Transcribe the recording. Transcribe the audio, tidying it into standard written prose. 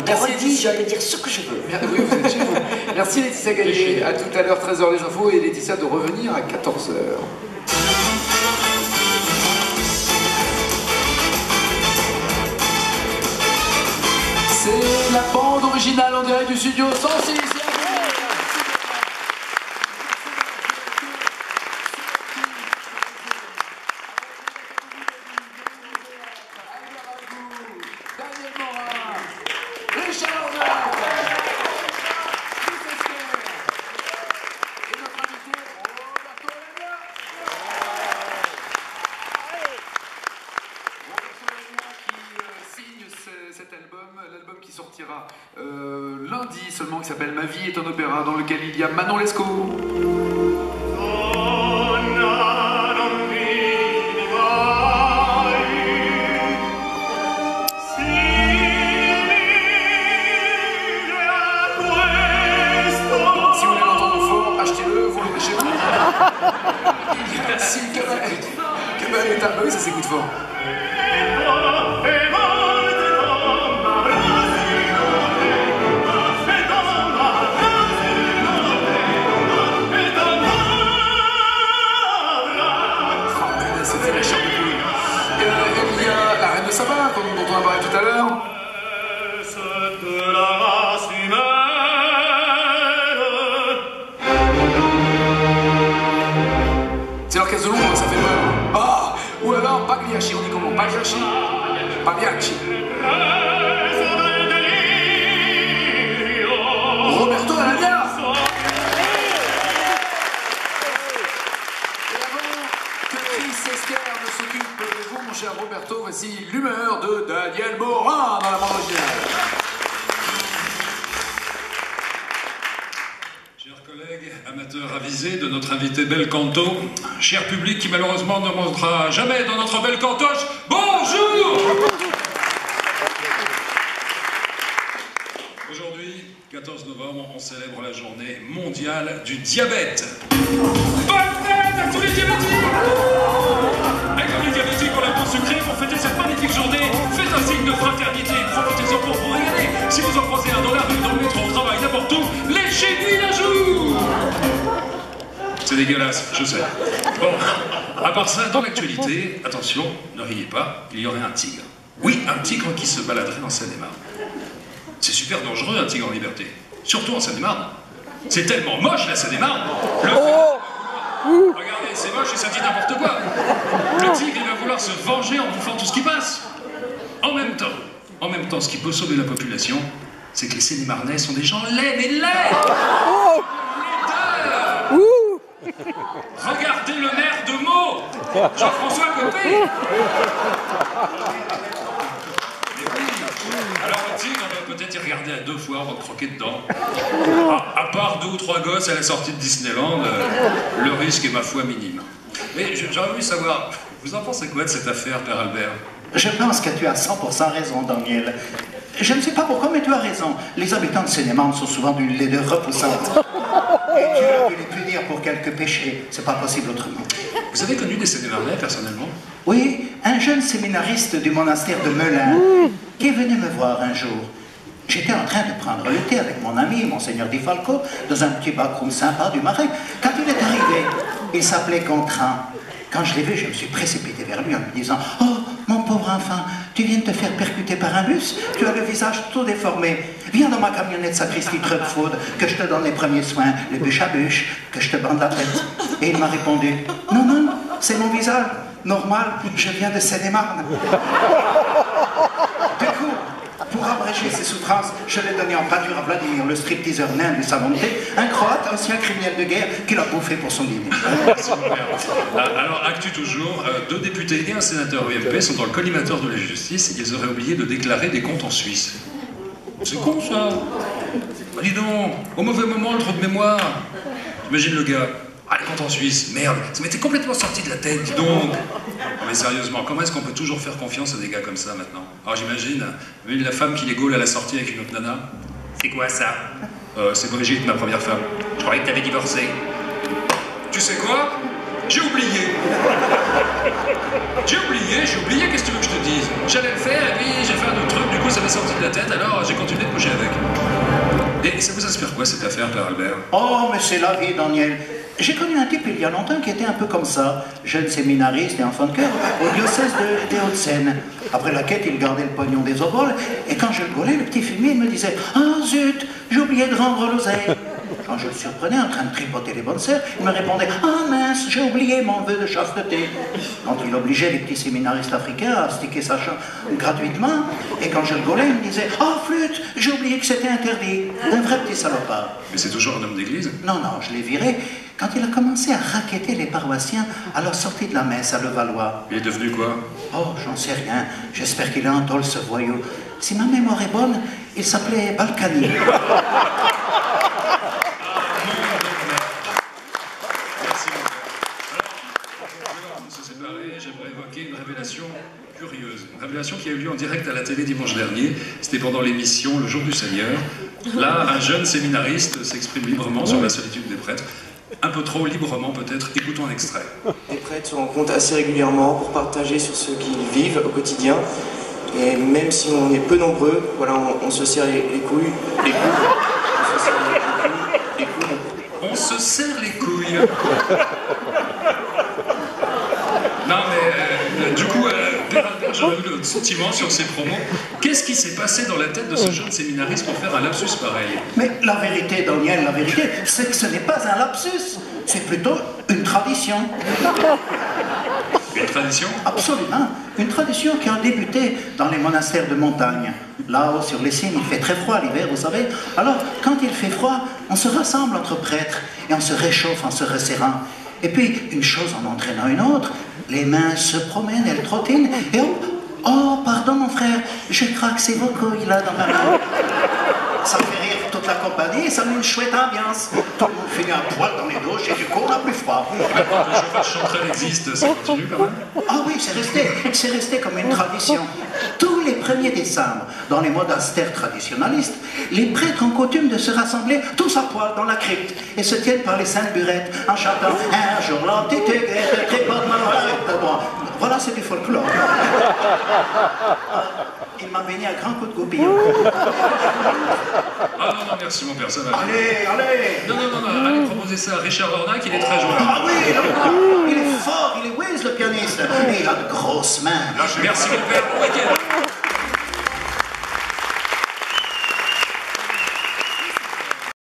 te redis, je peux dire ce que je veux. Oui, vous êtes chez vous. Merci Laetitia Gaillet. À tout à l'heure, 13h les infos, et Laetitia de revenir à 14h. C'est la bande originale en direct du studio 106. L'album qui sortira lundi seulement, qui s'appelle Ma vie est un opéra, dans lequel il y a Manon Lescaut. Si vous voulez l'entendre fort, achetez-le, vous l'aurez chez vous. Si, Cabal est un... Bah oui, ça s'écoute fort. Ça va, dont on a parlé tout à l'heure. C'est l'orchestre de Londres, ça fait peur. Ah, ou alors Pagliacci, on dit comment? Pagliacci? Pagliacci. Roberto Alagna. Ne s'occupe de vous, mon cher Roberto. Voici l'humeur de Daniel Morin dans la bande originale. Chers collègues, amateurs avisés de notre invité bel canto, cher public qui malheureusement ne montera jamais dans notre belle cantoche, bonjour! Aujourd'hui, 14 novembre, on célèbre la journée mondiale du diabète. Bonne fête à tous les diabétiques! Et comme les diabétiques ont la peau sucrée, pour fêter cette magnifique journée, faites un signe de fraternité, profitez-en pour vous régaler. Si vous en croisez un dans la rue, dans le métro, au travail, n'importe où, léchez-lui la joue! C'est dégueulasse, je sais. Bon, à part ça, dans l'actualité, attention, ne riez pas, il y aurait un tigre. Oui, un tigre qui se baladerait en Seine-et-Marne. C'est super dangereux, un tigre en liberté. Surtout en Seine-et-Marne. C'est tellement moche, la Seine-et-Marne. Regardez, c'est moche et ça dit n'importe quoi. Le tigre, il va vouloir se venger en bouffant tout ce qui passe. En même temps, ce qui peut sauver la population, c'est que les Seine-et-Marnais sont des gens laids, mais laids. Regardez le maire de Meaux, Jean-François Copé. Alors le tigre, on va peut-être y regarder à 2 fois, on va croquer dedans. À part 2 ou 3 gosses à la sortie de Disneyland, le risque est ma foi minime. Mais j'aurais voulu savoir, vous en pensez quoi de cette affaire, Père Albert? Je pense que tu as 100% raison, Daniel. Je ne sais pas pourquoi, mais tu as raison. Les habitants de Seine-et-Marne sont souvent d'une laideur repoussante. Et Dieu a dû les punir pour quelques péchés. C'est pas possible autrement. Vous avez connu des Seine-et-Marnais, personnellement? Oui, un jeune séminariste du monastère de Melun qui est venu me voir un jour. J'étais en train de prendre le thé avec mon ami, Monseigneur Di Falco, dans un petit backroom sympa du Marais. Quand il est arrivé, il s'appelait Gontran. Quand je l'ai vu, je me suis précipité vers lui en lui disant « Oh, mon pauvre enfant, tu viens de te faire percuter par un bus, tu as le visage tout déformé. Viens dans ma camionnette sacristie Trubfood, que je te donne les premiers soins, les bûches à bûches, que je te bande la tête. » Et il m'a répondu « Non, non, c'est mon visage. Normal, je viens de Seine-et-Marne. » Du coup, pour abréger ses souffrances, je l'ai donné en pâture à Vladimir, le stripteaseur nain du salon de thé, un croate, ancien criminel de guerre, qui l'a bouffé pour son dîner. Alors, actu toujours, 2 députés et un sénateur UMP sont dans le collimateur de la justice et ils auraient oublié de déclarer des comptes en Suisse. C'est con, ça. Bah, dis donc, au mauvais moment, le trou de mémoire. Imagine le gars. Ah, les comptes en Suisse, merde, ça m'était complètement sorti de la tête, dis donc. Non mais sérieusement, comment est-ce qu'on peut toujours faire confiance à des gars comme ça maintenant? Alors j'imagine, la femme qui les gaule à la sortie avec une autre nana. C'est quoi ça? C'est Brigitte, ma première femme. Je croyais que t'avais divorcé. Tu sais quoi? J'ai oublié. J'ai oublié, qu'est-ce que tu veux que je te dise? J'allais le faire et puis j'ai fait un autre truc, du coup ça m'est sorti de la tête, alors j'ai continué de coucher quoi cette affaire, Père Albert? Oh, mais c'est la vie, Daniel. J'ai connu un type il y a longtemps qui était un peu comme ça, jeune séminariste et enfant de cœur au diocèse des Hauts-de-Seine. Après la quête, il gardait le pognon des oboles, et quand je le gaulais, le petit fumier me disait « Ah zut, j'ai oublié de rendre l'oseille ». Quand je le surprenais en train de tripoter les bonnes sœurs, il me répondait « Ah mince, j'ai oublié mon vœu de chasteté ». Donc il obligeait les petits séminaristes africains à sticker sa chambre gratuitement, et quand je le gaulais, il me disait « Ah flûte, j'ai oublié que c'était interdit ». Un vrai petit salopard. Mais c'est toujours un homme d'église? Non, non, je l'ai viré quand il a commencé à racketter les paroissiens à leur sortie de la messe à Levallois. Il est devenu quoi? Oh, j'en sais rien. J'espère qu'il est en tôle, ce voyou. Si ma mémoire est bonne, il s'appelait Balkany. Merci, mon père. Alors, avant de se séparer, j'aimerais évoquer une révélation curieuse. Une révélation qui a eu lieu en direct à la télé dimanche dernier. C'était pendant l'émission Le Jour du Seigneur. Là, un jeune séminariste s'exprime librement sur la solitude des prêtres. Un peu trop librement peut-être, écoutons un extrait. Les prêtres se rencontrent assez régulièrement pour partager sur ce qu'ils vivent au quotidien. Et même si on est peu nombreux, voilà, on se serre les couilles. Les couilles. On se serre les couilles. On se serre les couilles. Non mais, du coup, Père Albert, j'aurais eu le sentiment sur ces promos. Qu'est-ce qui s'est passé dans la tête de ce jeune séminariste pour faire un lapsus pareil? Mais la vérité, Daniel, la vérité, c'est que ce n'est pas un lapsus. C'est plutôt une tradition. Une tradition? Absolument. Une tradition qui a débuté dans les monastères de montagne. Là-haut, sur les cimes, il fait très froid l'hiver, vous savez. Alors, quand il fait froid, on se rassemble entre prêtres et on se réchauffe en se resserrant. Et puis, une chose en entraînant une autre, les mains se promènent, elles trottinent, et hop, oh, pardon mon frère, je craque ces vos couilles là dans ma main. Ça fait rire toute la compagnie et ça met une chouette ambiance. Tout le monde finit à poil dans les douches et du coup on n'a plus froid. Maintenant que le chauffage central existe, ça continue quand même? Ah oui, c'est resté comme une tradition. Tous les 1er décembre, dans les monastères traditionnalistes, les prêtres ont coutume de se rassembler tous à poil dans la crypte et se tiennent par les saintes burettes en chantant « Un jour l'entité guette, trépote ma loire. » Voilà, c'est du folklore. Il m'a baigné à grands coups de goupillon. Ah non, merci mon père, ça va. Allez, allez. Non, allez proposer ça à Richard Lornac, il est très joyeux. Ah oui, il est fort, il est whiz le pianiste. Et il a de grosses mains. Merci mon père, bon week-end.